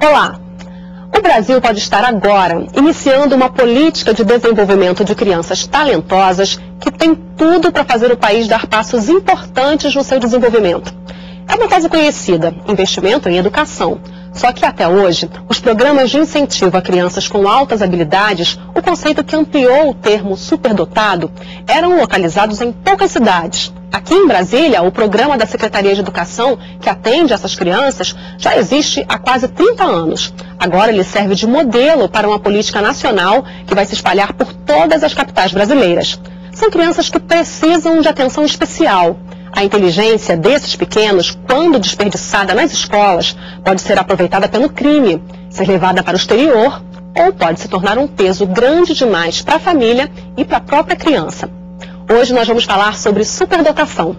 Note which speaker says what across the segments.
Speaker 1: Olá! O Brasil pode estar agora iniciando uma política de desenvolvimento de crianças talentosas que tem tudo para fazer o país dar passos importantes no seu desenvolvimento. É uma frase conhecida, investimento em educação. Só que até hoje, os programas de incentivo a crianças com altas habilidades, o conceito que ampliou o termo superdotado, eram localizados em poucas cidades. Aqui em Brasília, o programa da Secretaria de Educação, que atende essas crianças, já existe há quase 30 anos. Agora ele serve de modelo para uma política nacional que vai se espalhar por todas as capitais brasileiras. São crianças que precisam de atenção especial. A inteligência desses pequenos, quando desperdiçada nas escolas, pode ser aproveitada pelo crime, ser levada para o exterior ou pode se tornar um peso grande demais para a família e para a própria criança. Hoje nós vamos falar sobre superdotação.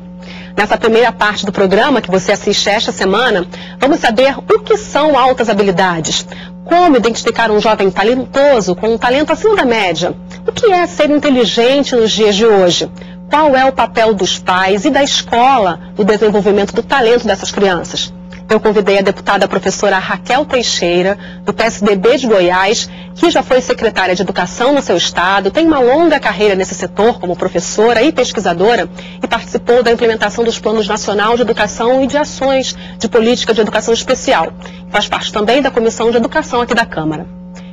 Speaker 1: Nessa primeira parte do programa que você assiste esta semana, vamos saber o que são altas habilidades, como identificar um jovem talentoso com um talento acima da média, o que é ser inteligente nos dias de hoje, qual é o papel dos pais e da escola no desenvolvimento do talento dessas crianças. Eu convidei a deputada professora Raquel Teixeira, do PSDB de Goiás, que já foi secretária de Educação no seu estado, tem uma longa carreira nesse setor como professora e pesquisadora e participou da implementação dos Planos Nacional de Educação e de ações de política de educação especial. Faz parte também da Comissão de Educação aqui da Câmara.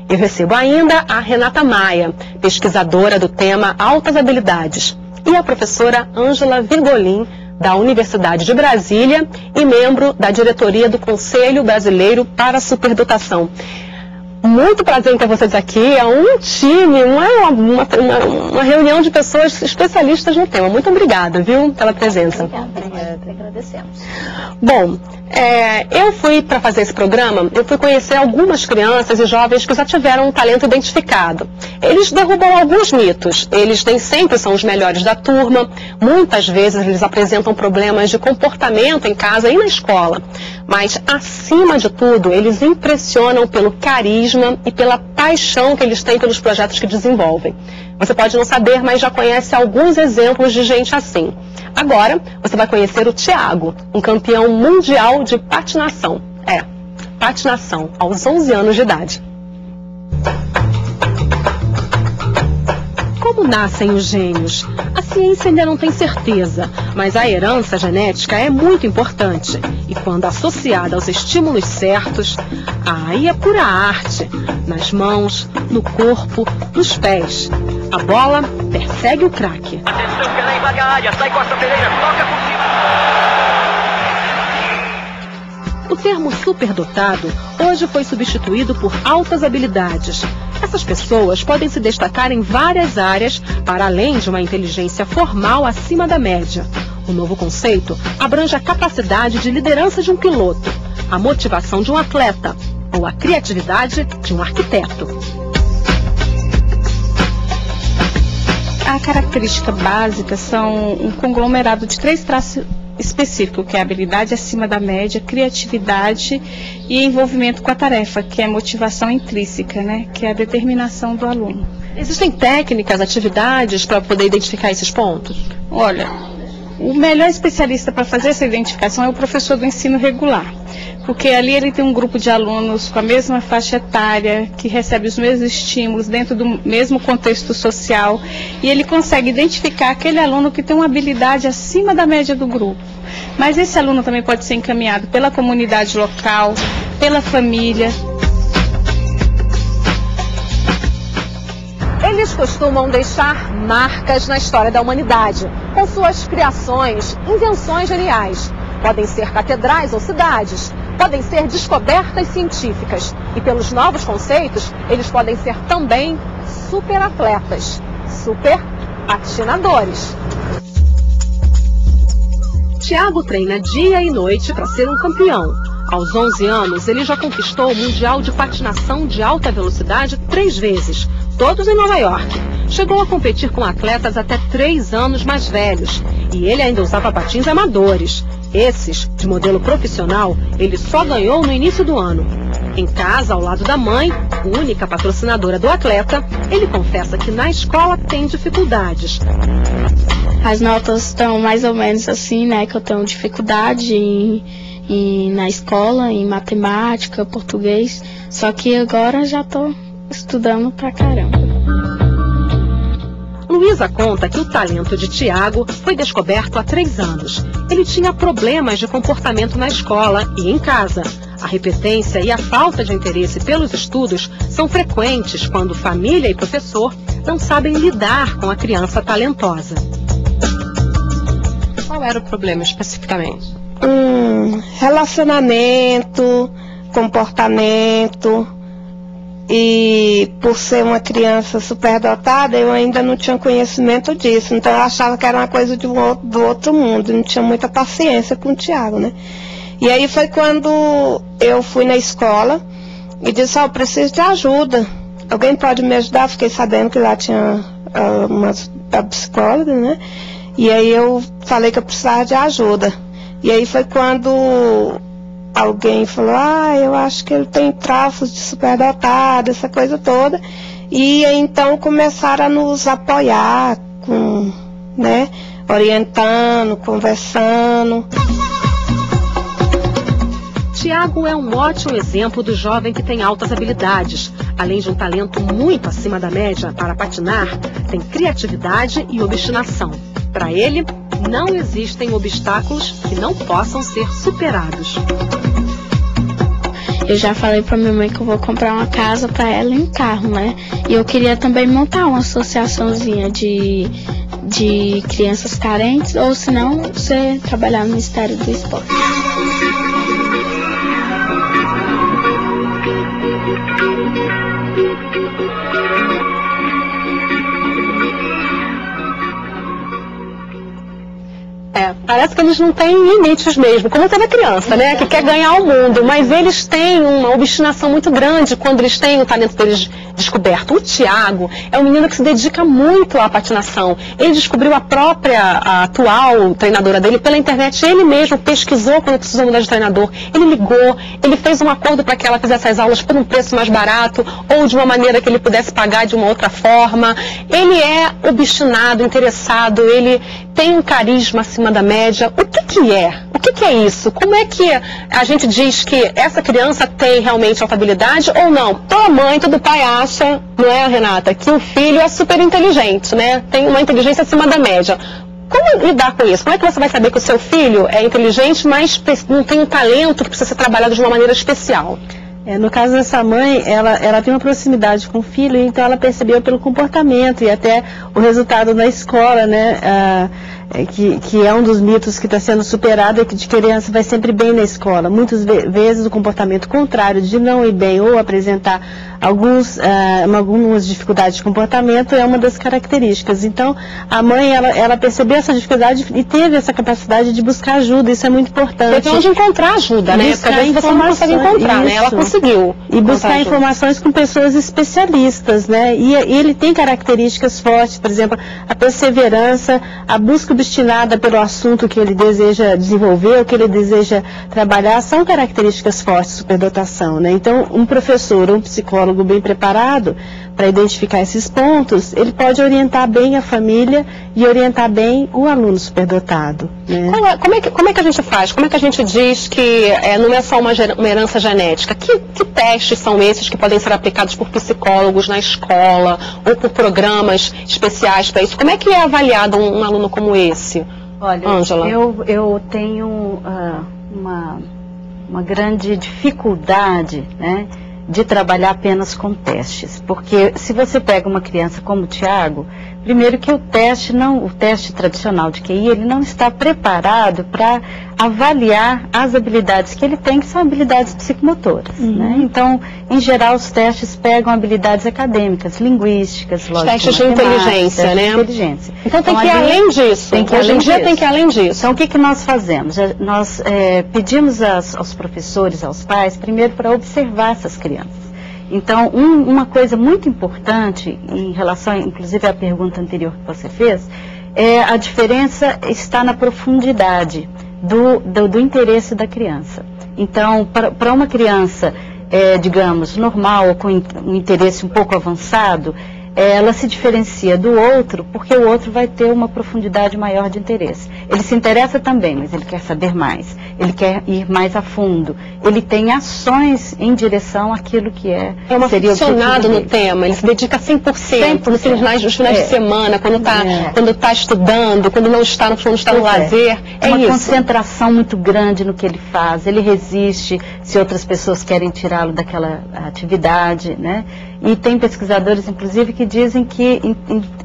Speaker 1: Eu recebo ainda a Renata Maia, pesquisadora do tema Altas Habilidades, e a professora Ângela Virgolin, da Universidade de Brasília e membro da diretoria do Conselho Brasileiro para a Superdotação. Muito prazer em ter vocês aqui, é um time, uma reunião de pessoas especialistas no tema. Muito obrigada, viu, pela presença.
Speaker 2: Obrigada, agradecemos.
Speaker 1: Bom, eu fui para fazer esse programa, eu fui conhecer algumas crianças e jovens que já tiveram um talento identificado. Eles derrubam alguns mitos, eles nem sempre são os melhores da turma, muitas vezes eles apresentam problemas de comportamento em casa e na escola. Mas, acima de tudo, eles impressionam pelo carisma e pela paixão que eles têm pelos projetos que desenvolvem. Você pode não saber, mas já conhece alguns exemplos de gente assim. Agora, você vai conhecer o Thiago, um campeão mundial de patinação. Patinação, aos 11 anos de idade. Como nascem os gênios? A ciência ainda não tem certeza, mas a herança genética é muito importante. E quando associada aos estímulos certos, aí é pura arte. Nas mãos, no corpo, nos pés. A bola persegue o craque.
Speaker 3: Atenção, que ela invade a área, sai Costa Pereira, toca por cima.
Speaker 1: O termo superdotado hoje foi substituído por altas habilidades. Essas pessoas podem se destacar em várias áreas, para além de uma inteligência formal acima da média. O novo conceito abrange a capacidade de liderança de um piloto, a motivação de um atleta ou a criatividade de um arquiteto.
Speaker 2: A característica básica são um conglomerado de 3 traços específicos, que é a habilidade acima da média, criatividade e envolvimento com a tarefa, que é a motivação intrínseca, né, que é a determinação do aluno.
Speaker 1: Existem técnicas, atividades para poder identificar esses pontos?
Speaker 2: Olha, o melhor especialista para fazer essa identificação é o professor do ensino regular, porque ali ele tem um grupo de alunos com a mesma faixa etária, que recebe os mesmos estímulos dentro do mesmo contexto social, e ele consegue identificar aquele aluno que tem uma habilidade acima da média do grupo. Mas esse aluno também pode ser encaminhado pela comunidade local, pela família.
Speaker 1: Eles costumam deixar marcas na história da humanidade, com suas criações, invenções geniais. Podem ser catedrais ou cidades, podem ser descobertas científicas. E pelos novos conceitos, eles podem ser também superatletas, superpatinadores. Thiago treina dia e noite para ser um campeão. Aos 11 anos, ele já conquistou o Mundial de Patinação de Alta Velocidade 3 vezes, todos em Nova York. Chegou a competir com atletas até 3 anos mais velhos. E ele ainda usava patins amadores. Esses, de modelo profissional, ele só ganhou no início do ano. Em casa, ao lado da mãe, única patrocinadora do atleta, ele confessa que na escola tem dificuldades.
Speaker 4: As notas estão mais ou menos assim, né, que eu tenho dificuldade em na escola, em matemática, português, só que agora já estou estudando pra caramba.
Speaker 1: Luísa conta que o talento de Tiago foi descoberto há 3 anos. Ele tinha problemas de comportamento na escola e em casa. A repetência e a falta de interesse pelos estudos são frequentes quando família e professor não sabem lidar com a criança talentosa. Qual era o problema especificamente?
Speaker 5: Relacionamento, comportamento. E por ser uma criança superdotada, eu ainda não tinha conhecimento disso. Então eu achava que era uma coisa do outro mundo. Não tinha muita paciência com o Tiago, né? E aí foi quando eu fui na escola e disse, eu preciso de ajuda. Alguém pode me ajudar? Fiquei sabendo que lá tinha uma psicóloga, né? E aí eu falei que eu precisava de ajuda. E aí foi quando alguém falou, eu acho que ele tem traços de superdotado, essa coisa toda. E então começaram a nos apoiar, né, orientando, conversando.
Speaker 1: Tiago é um ótimo exemplo do jovem que tem altas habilidades. Além de um talento muito acima da média para patinar, tem criatividade e obstinação. Para ele, não existem obstáculos que não possam ser superados.
Speaker 4: Eu já falei pra minha mãe que eu vou comprar uma casa pra ela em carro, né? E eu queria também montar uma associaçãozinha de crianças carentes, ou se não, você trabalhar no Ministério do Esporte.
Speaker 1: Parece que eles não têm limites mesmo, como toda criança, né, que quer ganhar o mundo, mas eles têm uma obstinação muito grande quando eles têm o talento deles descoberto. O Tiago é um menino que se dedica muito à patinação. Ele descobriu a atual treinadora dele pela internet, ele mesmo pesquisou quando precisou mudar de treinador, ele ligou, ele fez um acordo para que ela fizesse as aulas por um preço mais barato, ou de uma maneira que ele pudesse pagar de uma outra forma. Ele é obstinado, interessado, ele tem um carisma acima da média. O que é? O que é isso? Como é que a gente diz que essa criança tem realmente alta habilidade ou não? Toda mãe, todo pai acha, não é, Renata, que o filho é super inteligente, né? Tem uma inteligência acima da média. Como lidar com isso? Como é que você vai saber que o seu filho é inteligente, mas não tem um talento que precisa ser trabalhado de uma maneira especial?
Speaker 6: No caso dessa mãe, ela tem uma proximidade com o filho, então ela percebeu pelo comportamento e até o resultado na escola, né? Que é um dos mitos que está sendo superado, é que de criança vai sempre bem na escola. Muitas vezes o comportamento contrário de não ir bem ou apresentar algumas dificuldades de comportamento é uma das características. Então, a mãe, ela percebeu essa dificuldade e teve essa capacidade de buscar ajuda, isso é muito importante.
Speaker 1: Teve onde encontrar ajuda, né? Porque às vezes você não consegue encontrar, né? Ela conseguiu.
Speaker 6: E buscar informações com pessoas especialistas, né? E ele tem características fortes, por exemplo, a perseverança, a busca obstinada pelo assunto que ele deseja desenvolver, o que ele deseja trabalhar, são características fortes de superdotação, né? Então, um professor ou um psicólogo bem preparado para identificar esses pontos, ele pode orientar bem a família e orientar bem o aluno superdotado, né?
Speaker 1: Como é que a gente faz? Como é que a gente diz que não é só uma herança genética? Que testes são esses que podem ser aplicados por psicólogos na escola ou por programas especiais para isso? Como é que é avaliado um aluno como esse?
Speaker 7: Olha, Ângela? Eu tenho uma grande dificuldade, né, de trabalhar apenas com testes, porque se você pega uma criança como o Tiago, primeiro que o teste tradicional de QI, ele não está preparado para avaliar as habilidades que ele tem, que são habilidades psicomotoras, né? Então, em geral, os testes pegam habilidades acadêmicas, linguísticas, lógico,
Speaker 1: testes de inteligência, né?
Speaker 7: Inteligência.
Speaker 1: Então tem que ir além disso. Hoje em dia tem que ir além disso.
Speaker 7: Então, o que nós fazemos? Nós pedimos aos professores, aos pais, primeiro para observar essas crianças. Então, uma coisa muito importante, em relação, inclusive, à pergunta anterior que você fez, a diferença está na profundidade do interesse da criança. Então, para uma criança, digamos, normal, ou com um interesse um pouco avançado, ela se diferencia do outro, porque o outro vai ter uma profundidade maior de interesse. Ele se interessa também, mas ele quer saber mais. ele quer ir mais a fundo, ele tem ações em direção àquilo que seria
Speaker 1: aficionado no tema, ele se dedica 100%. Nos finais de semana, quando está estudando, quando não está no lazer.
Speaker 7: É uma concentração muito grande no que ele faz, ele resiste se outras pessoas querem tirá-lo daquela atividade, né? E tem pesquisadores, inclusive, que dizem que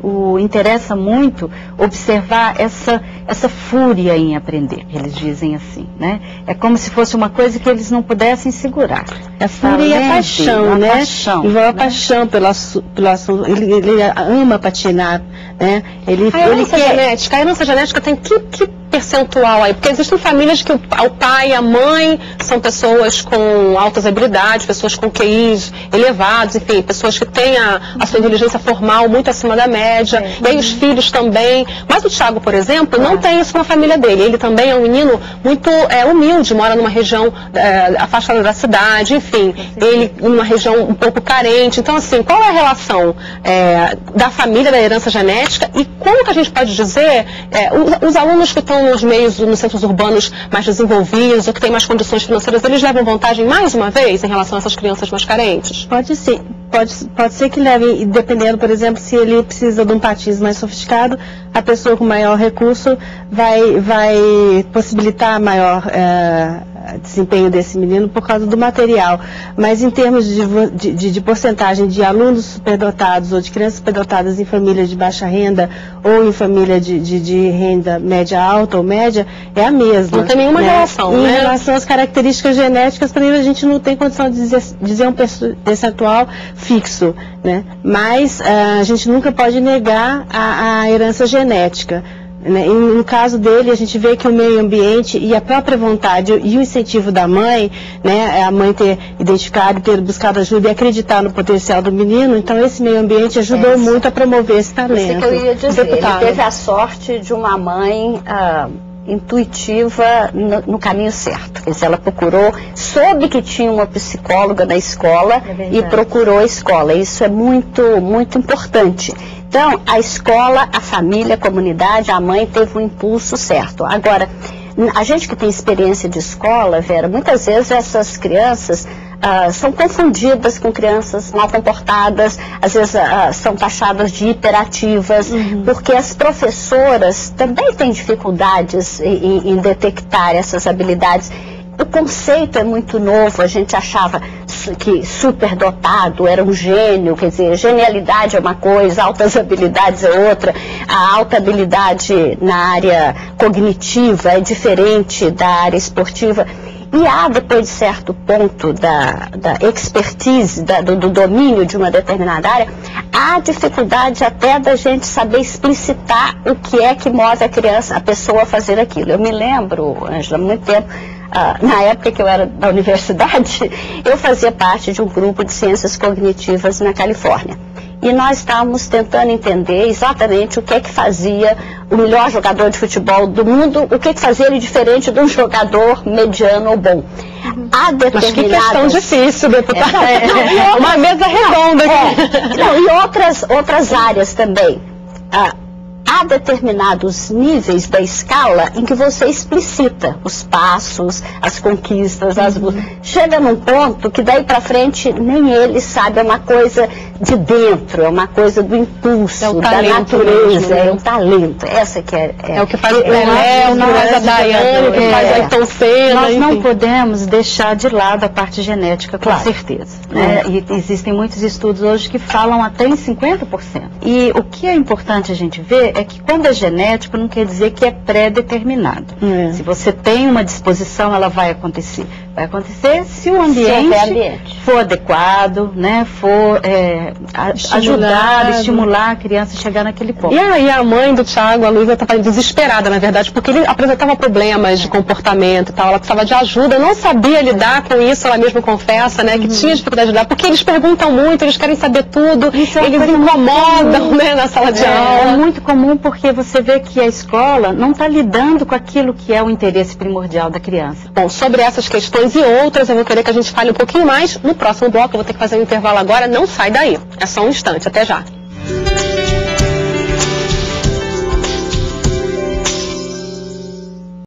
Speaker 7: o interessa muito observar essa fúria em aprender, eles dizem assim, né? É como se fosse uma coisa que eles não pudessem segurar.
Speaker 6: A fúria e a paixão, né? Envolve a paixão pelo assunto. Ele ama patinar, né?
Speaker 1: A herança genética tem que percentual aí? Porque existem famílias que o pai e a mãe são pessoas com altas habilidades, pessoas com QIs elevados, enfim, pessoas que têm a sua inteligência formal muito acima da média, e aí os filhos também. Mas o Thiago, por exemplo, não tem isso na família dele. Ele também é um menino muito humilde, mora numa região afastada da cidade, enfim, ele numa região um pouco carente. Então, assim, qual é a relação da família, da herança genética, e como que a gente pode dizer, os alunos que estão nos centros urbanos mais desenvolvidos, ou que têm mais condições financeiras, eles levam vantagem mais uma vez em relação a essas crianças mais carentes?
Speaker 6: Pode ser. Pode ser que leve, dependendo, por exemplo, se ele precisa de um patins mais sofisticado, a pessoa com maior recurso vai possibilitar maior desempenho desse menino por causa do material. Mas em termos de porcentagem de alunos superdotados ou de crianças superdotadas em famílias de baixa renda ou em família de renda média alta ou média, é a mesma.
Speaker 1: Não tem nenhuma relação,
Speaker 6: né? Em relação às características genéticas, para ele a gente não tem condição de dizer um percentual fixo, né? Mas a gente nunca pode negar a herança genética. No caso dele, a gente vê que o meio ambiente e a própria vontade e o incentivo da mãe, né, a mãe ter identificado, ter buscado ajuda e acreditar no potencial do menino, então esse meio ambiente ajudou muito a promover esse talento.
Speaker 8: Isso que eu ia dizer, ele teve a sorte de uma mãe intuitiva no caminho certo. Quer dizer, ela procurou, soube que tinha uma psicóloga na escola e procurou a escola. Isso é muito, muito importante. Então, a escola, a família, a comunidade, a mãe teve um impulso certo. Agora, a gente que tem experiência de escola, Vera, muitas vezes essas crianças são confundidas com crianças mal comportadas, às vezes são taxadas de hiperativas, porque as professoras também têm dificuldades em detectar essas habilidades. O conceito é muito novo, a gente achava que superdotado era um gênio, quer dizer, genialidade é uma coisa, altas habilidades é outra. A alta habilidade na área cognitiva é diferente da área esportiva. E há, depois de certo ponto da expertise, do domínio de uma determinada área, há dificuldade até da gente saber explicitar o que é que move a pessoa a fazer aquilo. Eu me lembro, Ângela, há muito tempo, na época que eu era da universidade, eu fazia parte de um grupo de ciências cognitivas na Califórnia. E nós estávamos tentando entender exatamente o que é que fazia o melhor jogador de futebol do mundo, o que é que fazia ele diferente de um jogador mediano ou bom. Há determinadas...
Speaker 1: Mas que questão difícil, deputada. Uma mesa redonda aqui.
Speaker 8: Não, e outras áreas também. Há determinados níveis da escala em que você explicita os passos, as conquistas, chega num ponto que daí pra frente nem ele sabe, é uma coisa de dentro, é uma coisa do impulso, da natureza, é um talento. Essa que é
Speaker 1: o que faz o Pelé, o que faz a Daiane, o que faz a Ayrton Senna.
Speaker 7: Nós não podemos deixar de lado a parte genética, com certeza. Né? E existem muitos estudos hoje que falam até em 50%. E o que é importante a gente ver é que quando é genético não quer dizer que é pré-determinado. Se você tem uma disposição, ela vai acontecer. Vai acontecer se o ambiente for adequado, né, for estimular a criança a chegar naquele ponto.
Speaker 1: E aí a mãe do Thiago, a Luísa, estava desesperada, na verdade, porque ele apresentava problemas de comportamento e tal, ela precisava de ajuda, não sabia lidar com isso, ela mesma confessa, né, que tinha dificuldade de lidar, porque eles perguntam muito, eles querem saber tudo, eles incomodam, né, na sala de aula.
Speaker 7: É muito comum porque você vê que a escola não está lidando com aquilo que é o interesse primordial da criança.
Speaker 1: Bom, sobre essas questões e outras, eu vou querer que a gente fale um pouquinho mais no próximo bloco. Eu vou ter que fazer um intervalo agora, não sai daí. É só um instante, até já.